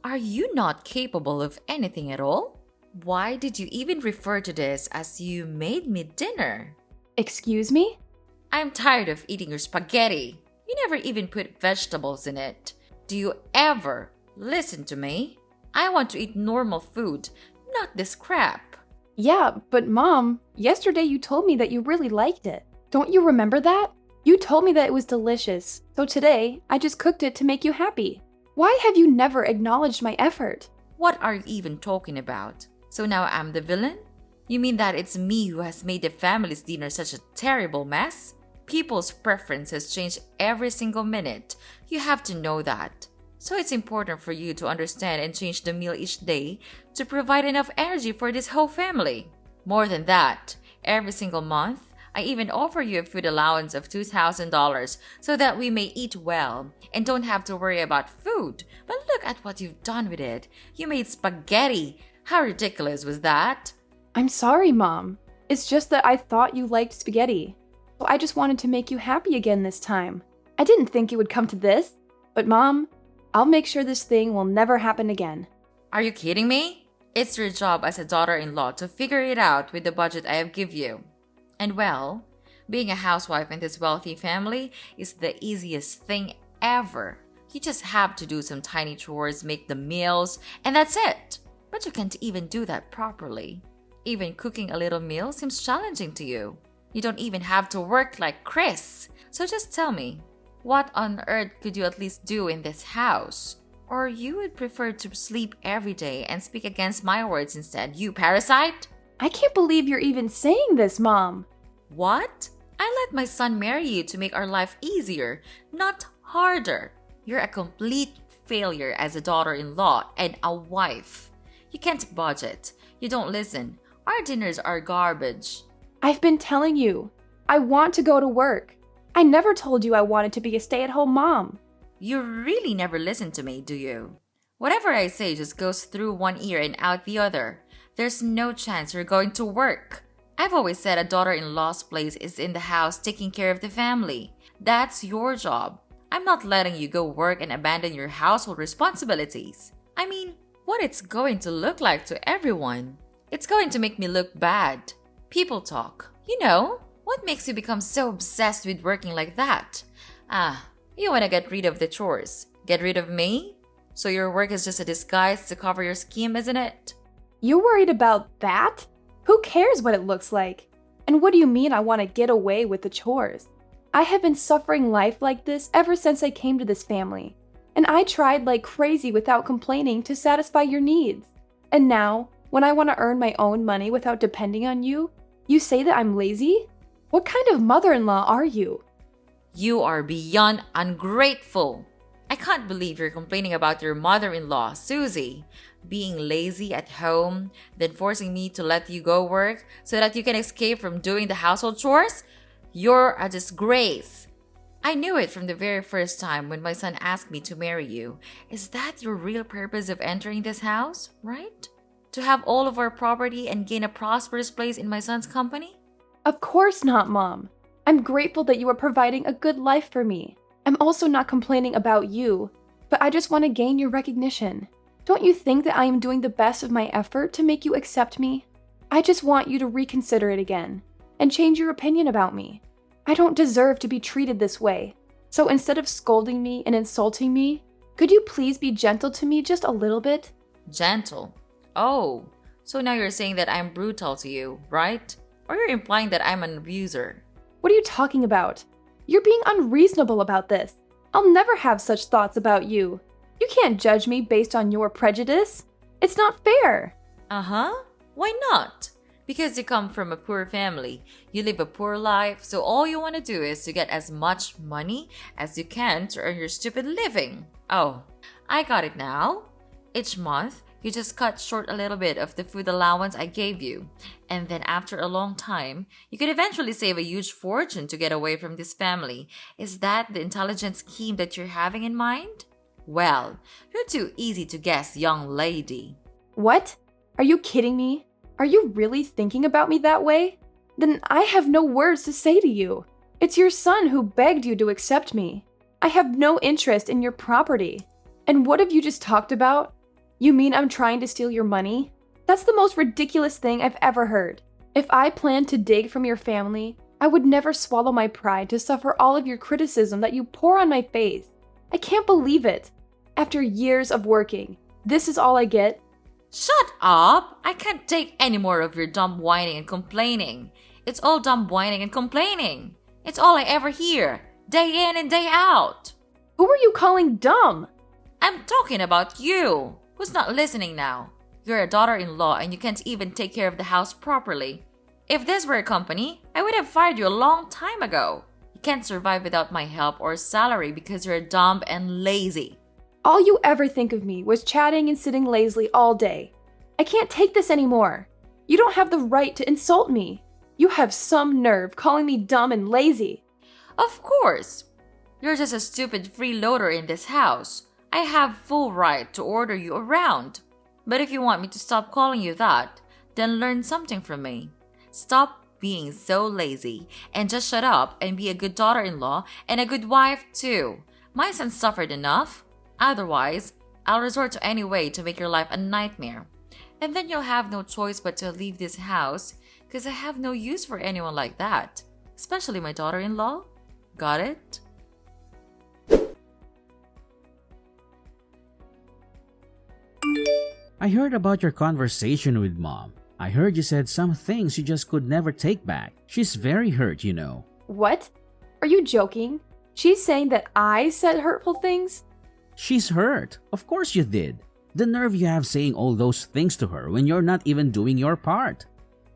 Are you not capable of anything at all? Why did you even refer to this as you made me dinner? Excuse me? I'm tired of eating your spaghetti. You never even put vegetables in it. Do you ever listen to me? I want to eat normal food, not this crap. Yeah, but Mom, yesterday you told me that you really liked it. Don't you remember that? You told me that it was delicious, so today I just cooked it to make you happy. Why have you never acknowledged my effort? What are you even talking about? So now I'm the villain? You mean that it's me who has made the family's dinner such a terrible mess? People's preferences change every single minute. You have to know that. So it's important for you to understand and change the meal each day to provide enough energy for this whole family. More than that, every single month, I even offer you a food allowance of $2,000 so that we may eat well and don't have to worry about food. But look at what you've done with it. You made spaghetti. How ridiculous was that? I'm sorry, Mom. It's just that I thought you liked spaghetti. So I just wanted to make you happy again this time. I didn't think it would come to this. But Mom, I'll make sure this thing will never happen again. Are you kidding me? It's your job as a daughter-in-law to figure it out with the budget I have given you. And well, being a housewife in this wealthy family is the easiest thing ever. You just have to do some tiny chores, make the meals, and that's it. But you can't even do that properly. Even cooking a little meal seems challenging to you. You don't even have to work like Kris. So just tell me, what on earth could you at least do in this house? Or you would prefer to sleep every day and speak against my words instead, you parasite? I can't believe you're even saying this, Mom. What? I let my son marry you to make our life easier, not harder. You're a complete failure as a daughter-in-law and a wife. You can't budget. You don't listen. Our dinners are garbage. I've been telling you, I want to go to work. I never told you I wanted to be a stay-at-home mom. You really never listen to me, do you? Whatever I say just goes through one ear and out the other. There's no chance you're going to work. I've always said a daughter-in-law's place is in the house taking care of the family. That's your job. I'm not letting you go work and abandon your household responsibilities. I mean, what it's going to look like to everyone. It's going to make me look bad. People talk. You know, what makes you become so obsessed with working like that? You want to get rid of the chores. Get rid of me? So your work is just a disguise to cover your scheme, isn't it? You're worried about that? Who cares what it looks like? And what do you mean I want to get away with the chores? I have been suffering life like this ever since I came to this family. And I tried like crazy without complaining to satisfy your needs. And now, when I want to earn my own money without depending on you, you say that I'm lazy? What kind of mother-in-law are you? You are beyond ungrateful. I can't believe you're complaining about your mother-in-law, Susie, being lazy at home, then forcing me to let you go work so that you can escape from doing the household chores. You're a disgrace. I knew it from the very first time when my son asked me to marry you. Is that your real purpose of entering this house, right? To have all of our property and gain a prosperous place in my son's company? Of course not, Mom. I'm grateful that you are providing a good life for me. I'm also not complaining about you, but I just want to gain your recognition. Don't you think that I am doing the best of my effort to make you accept me? I just want you to reconsider it again and change your opinion about me. I don't deserve to be treated this way. So instead of scolding me and insulting me, could you please be gentle to me just a little bit? Gentle? Oh, so now you're saying that I'm brutal to you, right? Or you're implying that I'm an abuser? What are you talking about? You're being unreasonable about this. I'll never have such thoughts about you. You can't judge me based on your prejudice. It's not fair. Why not? Because you come from a poor family. You live a poor life, so all you want to do is to get as much money as you can to earn your stupid living. Oh, I got it now. Each month, you just cut short a little bit of the food allowance I gave you. And then after a long time, you could eventually save a huge fortune to get away from this family. Is that the intelligent scheme that you're having in mind? Well, you're too easy to guess, young lady. What? Are you kidding me? Are you really thinking about me that way? Then I have no words to say to you. It's your son who begged you to accept me. I have no interest in your property. And what have you just talked about? You mean I'm trying to steal your money? That's the most ridiculous thing I've ever heard. If I planned to dig from your family, I would never swallow my pride to suffer all of your criticism that you pour on my face. I can't believe it. After years of working, this is all I get? Shut up! I can't take any more of your dumb whining and complaining. It's all dumb whining and complaining. It's all I ever hear, day in and day out. Who are you calling dumb? I'm talking about you. Who's not listening now? You're a daughter-in-law and you can't even take care of the house properly. If this were a company, I would have fired you a long time ago. You can't survive without my help or salary because you're dumb and lazy. All you ever think of me was chatting and sitting lazily all day. I can't take this anymore. You don't have the right to insult me. You have some nerve calling me dumb and lazy. Of course. You're just a stupid freeloader in this house. I have full right to order you around. But if you want me to stop calling you that, then learn something from me. Stop being so lazy and just shut up and be a good daughter-in-law and a good wife too. My son suffered enough. Otherwise, I'll resort to any way to make your life a nightmare. And then you'll have no choice but to leave this house because I have no use for anyone like that. Especially my daughter-in-law. Got it? I heard about your conversation with Mom. I heard you said some things you just could never take back. She's very hurt, you know. What? Are you joking? She's saying that I said hurtful things? She's hurt. Of course you did. The nerve you have saying all those things to her when you're not even doing your part.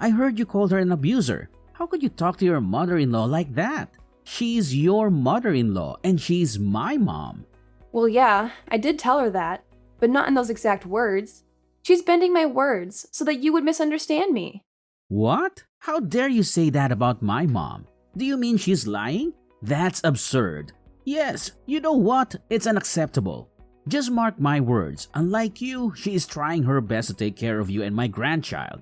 I heard you called her an abuser. How could you talk to your mother-in-law like that? She's your mother-in-law and she's my mom. Well, yeah, I did tell her that, but not in those exact words. She's bending my words so that you would misunderstand me. What? How dare you say that about my mom? Do you mean she's lying? That's absurd. Yes, you know what? It's unacceptable. Just mark my words. Unlike you, she is trying her best to take care of you and my grandchild.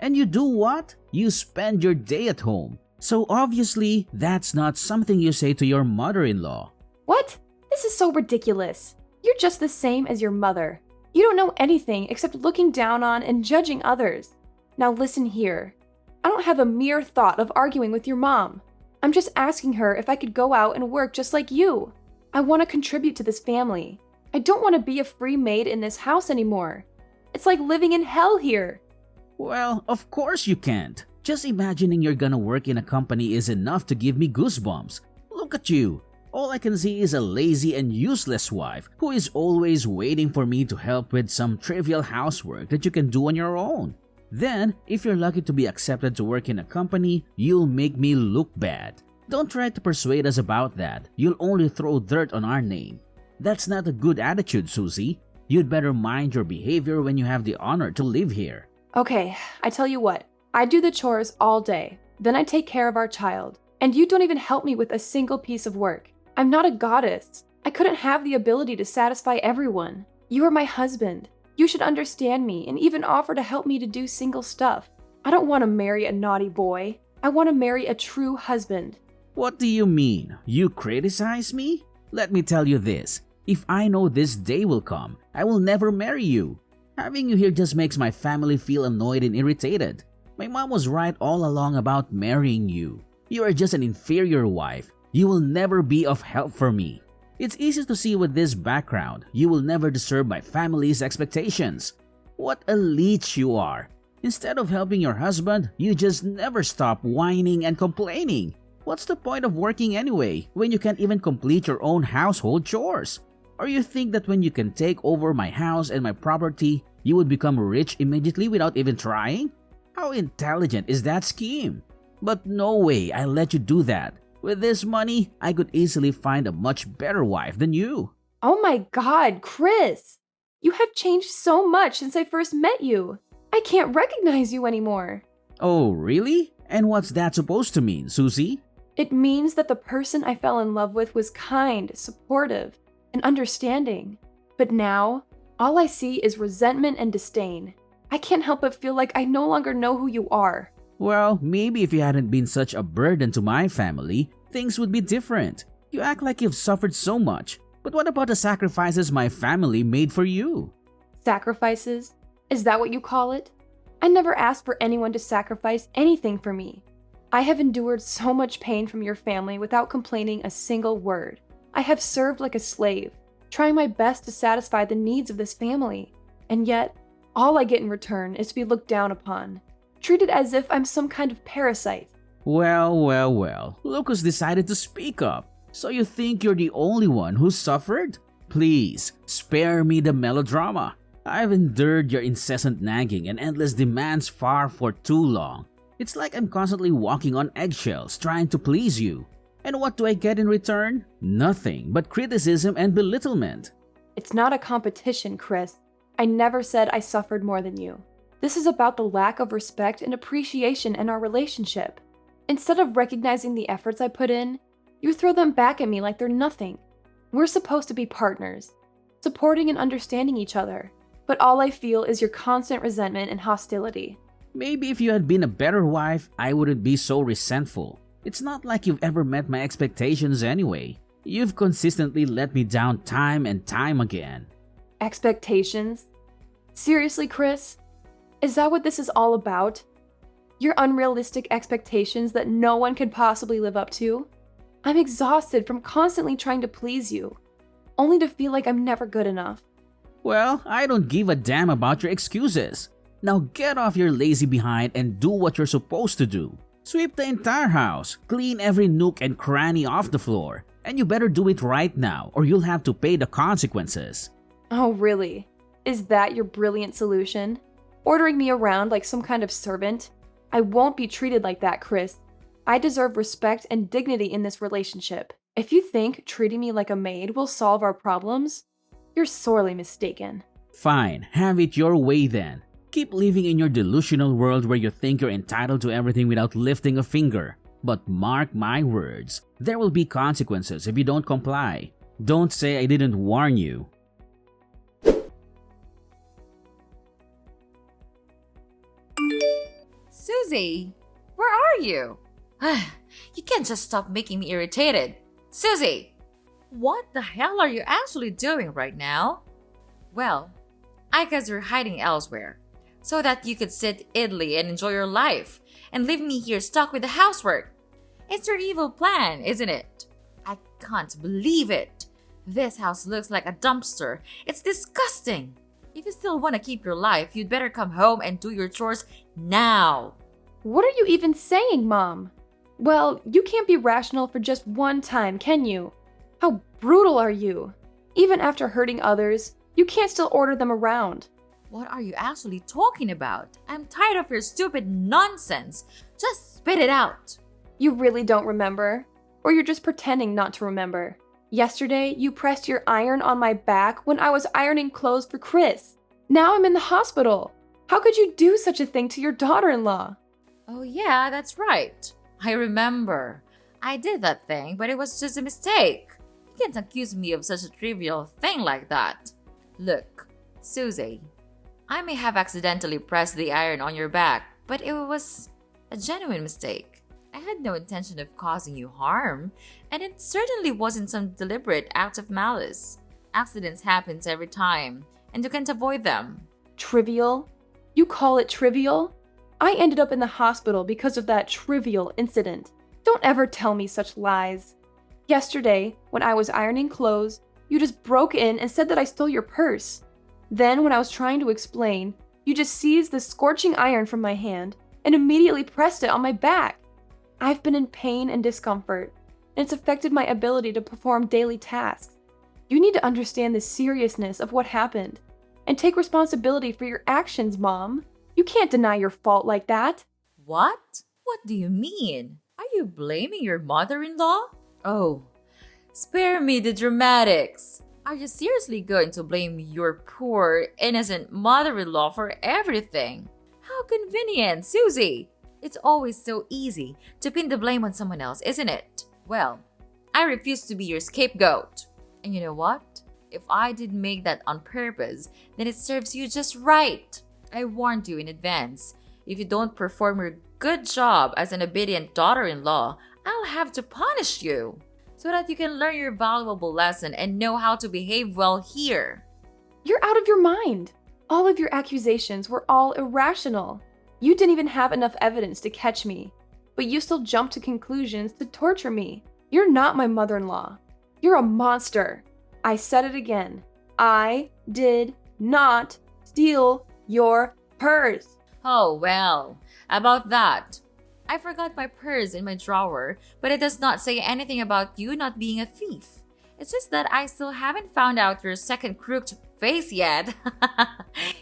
And you do what? You spend your day at home. So obviously, that's not something you say to your mother-in-law. What? This is so ridiculous. You're just the same as your mother. You don't know anything except looking down on and judging others. Now listen here. I don't have a mere thought of arguing with your mom. I'm just asking her if I could go out and work just like you. I want to contribute to this family. I don't want to be a free maid in this house anymore. It's like living in hell here. Well, of course you can't. Just imagining you're gonna work in a company is enough to give me goosebumps. Look at you. All I can see is a lazy and useless wife who is always waiting for me to help with some trivial housework that you can do on your own. Then, if you're lucky to be accepted to work in a company, you'll make me look bad. Don't try to persuade us about that. You'll only throw dirt on our name. That's not a good attitude, Susie. You'd better mind your behavior when you have the honor to live here. Okay, I tell you what. I do the chores all day. Then I take care of our child. And you don't even help me with a single piece of work. I'm not a goddess. I couldn't have the ability to satisfy everyone. You are my husband. You should understand me and even offer to help me to do single stuff. I don't want to marry a naughty boy. I want to marry a true husband. What do you mean? You criticize me? Let me tell you this. If I know this day will come, I will never marry you. Having you here just makes my family feel annoyed and irritated. My mom was right all along about marrying you. You are just an inferior wife. You will never be of help for me. It's easy to see with this background, you will never deserve my family's expectations. What a leech you are. Instead of helping your husband, you just never stop whining and complaining. What's the point of working anyway, when you can't even complete your own household chores? Or you think that when you can take over my house and my property, you would become rich immediately without even trying? How intelligent is that scheme? But no way I'll let you do that. With this money, I could easily find a much better wife than you. Oh my God, Kris! You have changed so much since I first met you. I can't recognize you anymore. Oh, really? And what's that supposed to mean, Susie? It means that the person I fell in love with was kind, supportive, and understanding. But now, all I see is resentment and disdain. I can't help but feel like I no longer know who you are. Well, maybe if you hadn't been such a burden to my family, things would be different. You act like you've suffered so much. But what about the sacrifices my family made for you? Sacrifices? Is that what you call it? I never asked for anyone to sacrifice anything for me. I have endured so much pain from your family without complaining a single word. I have served like a slave, trying my best to satisfy the needs of this family. And yet, all I get in return is to be looked down upon, treated as if I'm some kind of parasite. Well. Lucas decided to speak up. So you think you're the only one who suffered? Please, spare me the melodrama. I've endured your incessant nagging and endless demands for too long. It's like I'm constantly walking on eggshells trying to please you. And what do I get in return? Nothing but criticism and belittlement. It's not a competition, Kris. I never said I suffered more than you. This is about the lack of respect and appreciation in our relationship. Instead of recognizing the efforts I put in, you throw them back at me like they're nothing. We're supposed to be partners, supporting and understanding each other. But all I feel is your constant resentment and hostility. Maybe if you had been a better wife, I wouldn't be so resentful. It's not like you've ever met my expectations anyway. You've consistently let me down time and time again. Expectations? Seriously, Kris? Is that what this is all about? Your unrealistic expectations that no one could possibly live up to? I'm exhausted from constantly trying to please you, only to feel like I'm never good enough. Well, I don't give a damn about your excuses. Now get off your lazy behind and do what you're supposed to do. Sweep the entire house, clean every nook and cranny off the floor, and you better do it right now or you'll have to pay the consequences. Oh, really? Is that your brilliant solution? Ordering me around like some kind of servant? I won't be treated like that, Kris. I deserve respect and dignity in this relationship. If you think treating me like a maid will solve our problems, you're sorely mistaken. Fine, have it your way then. Keep living in your delusional world where you think you're entitled to everything without lifting a finger. But mark my words, there will be consequences if you don't comply. Don't say I didn't warn you. Susie, where are you? You can't just stop making me irritated. Susie! What the hell are you actually doing right now? Well, I guess you're hiding elsewhere, so that you could sit idly and enjoy your life, and leave me here stuck with the housework. It's your evil plan, isn't it? I can't believe it. This house looks like a dumpster. It's disgusting. If you still want to keep your life, you'd better come home and do your chores now. What are you even saying, Mom? Well, you can't be rational for just one time, can you? How brutal are you? Even after hurting others, you can't still order them around. What are you actually talking about? I'm tired of your stupid nonsense. Just spit it out. You really don't remember? Or you're just pretending not to remember? Yesterday, you pressed your iron on my back when I was ironing clothes for Kris. Now I'm in the hospital. How could you do such a thing to your daughter-in-law? Oh yeah, that's right. I remember. I did that thing, but it was just a mistake. You can't accuse me of such a trivial thing like that. Look, Susie, I may have accidentally pressed the iron on your back, but it was a genuine mistake. I had no intention of causing you harm, and it certainly wasn't some deliberate act of malice. Accidents happen every time, and you can't avoid them. Trivial? You call it trivial? I ended up in the hospital because of that trivial incident. Don't ever tell me such lies. Yesterday, when I was ironing clothes, you just broke in and said that I stole your purse. Then, when I was trying to explain, you just seized the scorching iron from my hand and immediately pressed it on my back. I've been in pain and discomfort, and it's affected my ability to perform daily tasks. You need to understand the seriousness of what happened and take responsibility for your actions, Mom. You can't deny your fault like that. What? What do you mean? Are you blaming your mother-in-law? Oh, spare me the dramatics. Are you seriously going to blame your poor, innocent mother-in-law for everything? How convenient, Susie! It's always so easy to pin the blame on someone else, isn't it? Well, I refuse to be your scapegoat. And you know what? If I did make that on purpose, then it serves you just right. I warned you in advance. If you don't perform your good job as an obedient daughter-in-law, I'll have to punish you, so that you can learn your valuable lesson and know how to behave well here. You're out of your mind. All of your accusations were all irrational. You didn't even have enough evidence to catch me, but you still jumped to conclusions to torture me. You're not my mother-in-law. You're a monster. I said it again. I did not steal your purse. Oh, well, about that. I forgot my purse in my drawer, but it does not say anything about you not being a thief. It's just that I still haven't found out your second crooked face yet.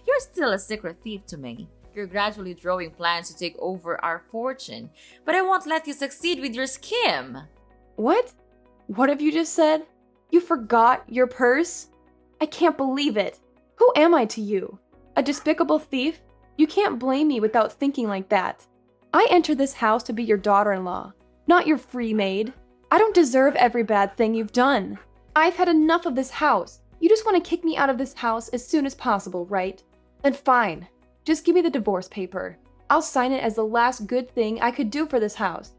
You're still a secret thief to me. You're gradually drawing plans to take over our fortune, but I won't let you succeed with your scheme. What? What have you just said? You forgot your purse? I can't believe it. Who am I to you? A despicable thief? You can't blame me without thinking like that. I entered this house to be your daughter-in-law, not your free maid. I don't deserve every bad thing you've done. I've had enough of this house. You just want to kick me out of this house as soon as possible, right? Then fine. Just give me the divorce paper. I'll sign it as the last good thing I could do for this house.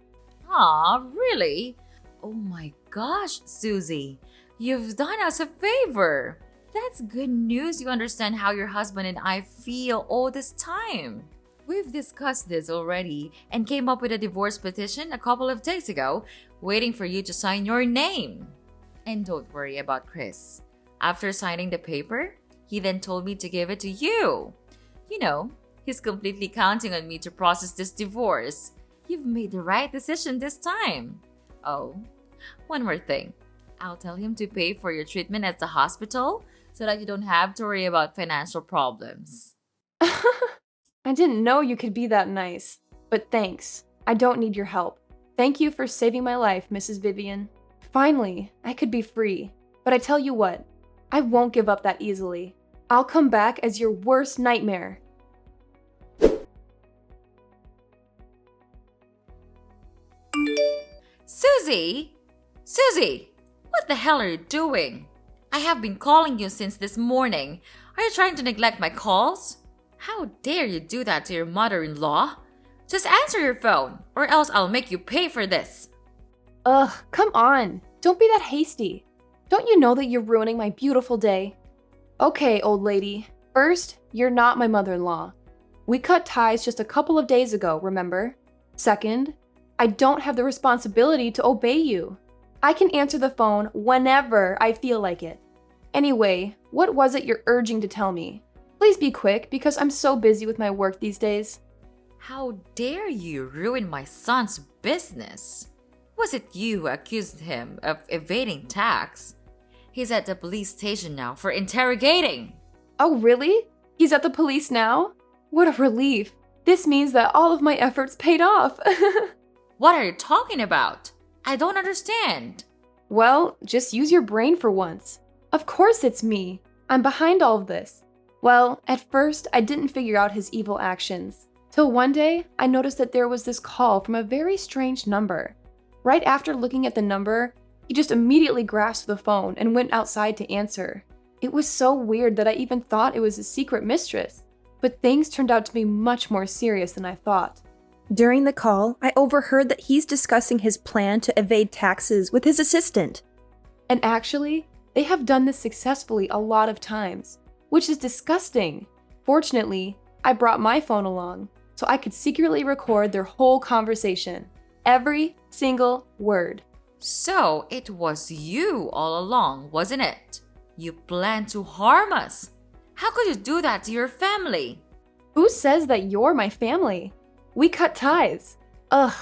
Aw, really? Oh my gosh, Susie. You've done us a favor. That's good news you understand how your husband and I feel all this time. We've discussed this already and came up with a divorce petition a couple of days ago, waiting for you to sign your name. And don't worry about Kris. After signing the paper, he then told me to give it to you. You know, he's completely counting on me to process this divorce. You've made the right decision this time. Oh, one more thing. I'll tell him to pay for your treatment at the hospital so that you don't have to worry about financial problems. I didn't know you could be that nice, but thanks. I don't need your help. Thank you for saving my life, Mrs. Vivian. Finally, I could be free. But I tell you what, I won't give up that easily. I'll come back as your worst nightmare. Susie! Susie! What the hell are you doing? I have been calling you since this morning. Are you trying to neglect my calls? How dare you do that to your mother-in-law? Just answer your phone, or else I'll make you pay for this. Ugh, come on. Don't be that hasty. Don't you know that you're ruining my beautiful day? Okay, old lady. First, you're not my mother-in-law. We cut ties just a couple of days ago, remember? Second, I don't have the responsibility to obey you. I can answer the phone whenever I feel like it. Anyway, what was it you're urging to tell me? Please be quick because I'm so busy with my work these days. How dare you ruin my son's business? Was it you who accused him of evading tax? He's at the police station now for interrogating. Oh, really? He's at the police now? What a relief. This means that all of my efforts paid off. What are you talking about? I don't understand. Well, just use your brain for once. Of course it's me. I'm behind all of this. Well, at first, I didn't figure out his evil actions. Till one day, I noticed that there was this call from a very strange number. Right after looking at the number, he just immediately grasped the phone and went outside to answer. It was so weird that I even thought it was his secret mistress. But things turned out to be much more serious than I thought. During the call, I overheard that he's discussing his plan to evade taxes with his assistant. And actually, they have done this successfully a lot of times, which is disgusting. Fortunately, I brought my phone along, so I could secretly record their whole conversation. Every single word. So it was you all along, wasn't it? You planned to harm us. How could you do that to your family? Who says that you're my family? We cut ties. Ugh.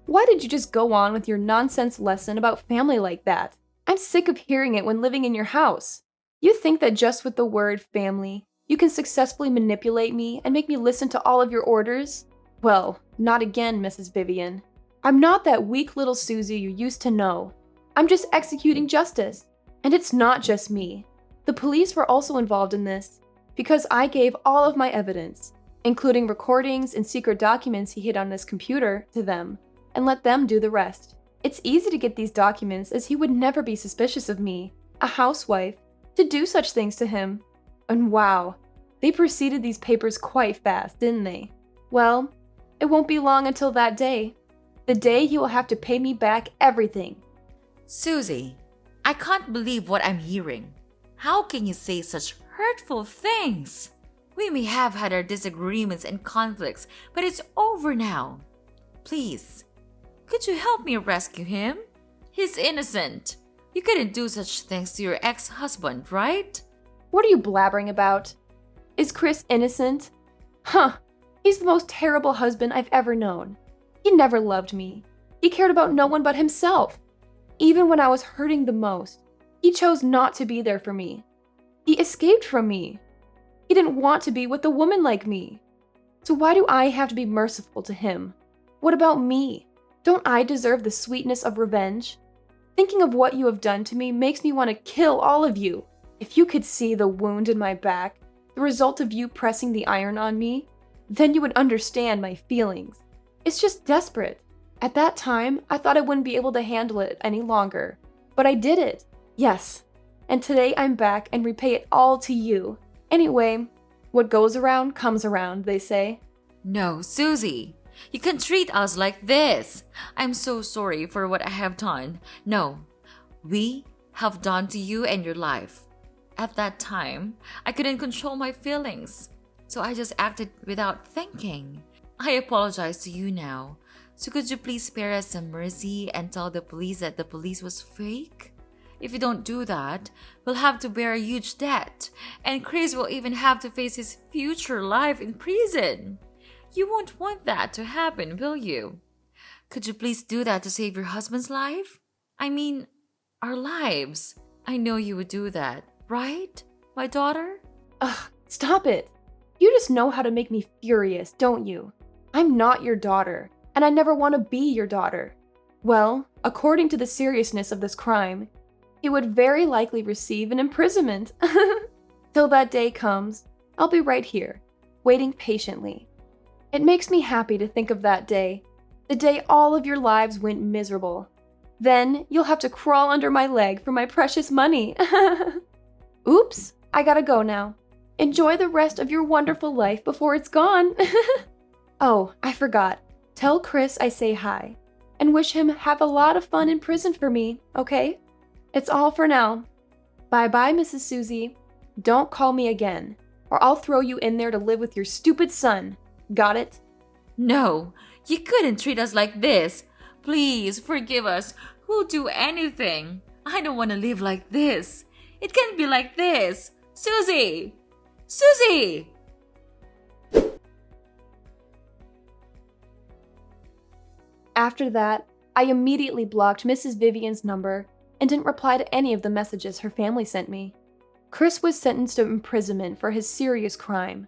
Why did you just go on with your nonsense lesson about family like that? I'm sick of hearing it when living in your house. You think that just with the word family, you can successfully manipulate me and make me listen to all of your orders? Well, not again, Mrs. Vivian. I'm not that weak little Susie you used to know. I'm just executing justice. And it's not just me. The police were also involved in this, because I gave all of my evidence, including recordings and secret documents he hid on his computer, to them, and let them do the rest. It's easy to get these documents as he would never be suspicious of me, a housewife, to do such things to him. And wow, they proceeded these papers quite fast, didn't they? Well, it won't be long until that day. The day he will have to pay me back everything. Susie, I can't believe what I'm hearing. How can you say such hurtful things? We may have had our disagreements and conflicts, but it's over now. Please, could you help me rescue him? He's innocent. You couldn't do such things to your ex-husband, right? What are you blabbering about? Is Kris innocent? Huh, he's the most terrible husband I've ever known. He never loved me. He cared about no one but himself. Even when I was hurting the most, he chose not to be there for me. He escaped from me. He didn't want to be with a woman like me. So why do I have to be merciful to him? What about me? Don't I deserve the sweetness of revenge? Thinking of what you have done to me makes me want to kill all of you. If you could see the wound in my back, the result of you pressing the iron on me, then you would understand my feelings. It's just desperate. At that time, I thought I wouldn't be able to handle it any longer. But I did it. Yes. And today I'm back and repay it all to you. Anyway, what goes around comes around, they say. No, Susie. You can't treat us like this. I'm so sorry for what I have done. No, we have done to you and your life. At that time, I couldn't control my feelings, so I just acted without thinking. I apologize to you now. So could you please spare us some mercy and tell the police that the police was fake? If you don't do that, we'll have to bear a huge debt, and Kris will even have to face his future life in prison. You won't want that to happen, will you? Could you please do that to save your husband's life? I mean, our lives. I know you would do that, right, my daughter? Ugh, stop it. You just know how to make me furious, don't you? I'm not your daughter, and I never want to be your daughter. Well, according to the seriousness of this crime, he would very likely receive an imprisonment. Till that day comes, I'll be right here, waiting patiently. It makes me happy to think of that day, the day all of your lives went miserable. Then you'll have to crawl under my leg for my precious money. Oops, I gotta go now. Enjoy the rest of your wonderful life before it's gone. Oh, I forgot. Tell Kris I say hi, and wish him have a lot of fun in prison for me, okay? It's all for now. Bye-bye, Mrs. Susie. Don't call me again, or I'll throw you in there to live with your stupid son. Got it? No, you couldn't treat us like this. Please forgive us. We'll do anything. I don't want to live like this. It can't be like this. Susie! Susie! After that, I immediately blocked Mrs. Vivian's number and didn't reply to any of the messages her family sent me. Kris was sentenced to imprisonment for his serious crime.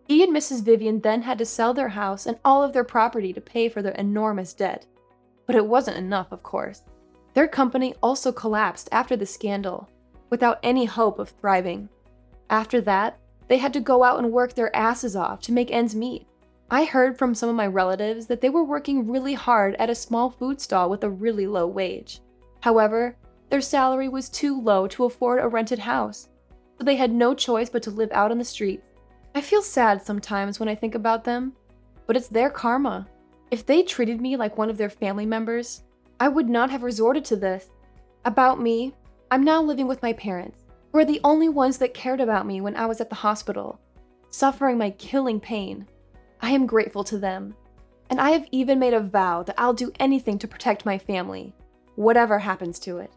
He and Mrs. Vivian then had to sell their house and all of their property to pay for their enormous debt. But it wasn't enough, of course. Their company also collapsed after the scandal, without any hope of thriving. After that, they had to go out and work their asses off to make ends meet. I heard from some of my relatives that they were working really hard at a small food stall with a really low wage. However, their salary was too low to afford a rented house, so they had no choice but to live out on the streets. I feel sad sometimes when I think about them, but it's their karma. If they treated me like one of their family members, I would not have resorted to this. About me, I'm now living with my parents, who are the only ones that cared about me when I was at the hospital, suffering my killing pain. I am grateful to them, and I have even made a vow that I'll do anything to protect my family, whatever happens to it.